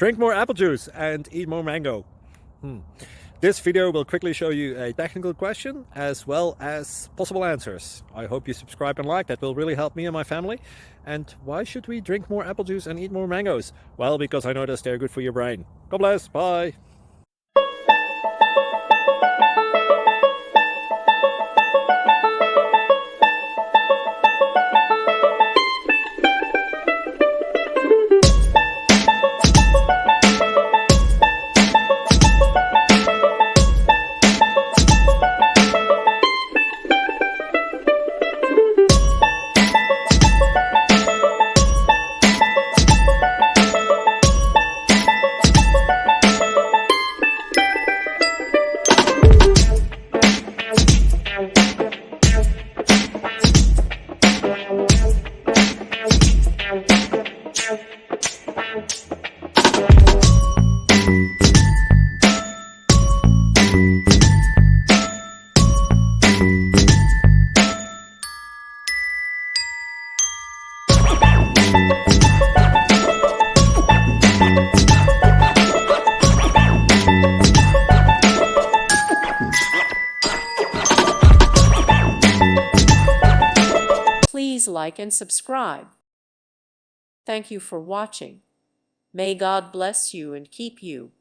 Drink more apple juice and eat more mango. This video will quickly show you a technical question as well as possible answers. I hope you subscribe and like, that will really help me and my family. And why should we drink more apple juice and eat more mangoes? Well, because I noticed they're good for your brain. God bless, bye. Please like and subscribe. Thank you for watching. May God bless you and keep you.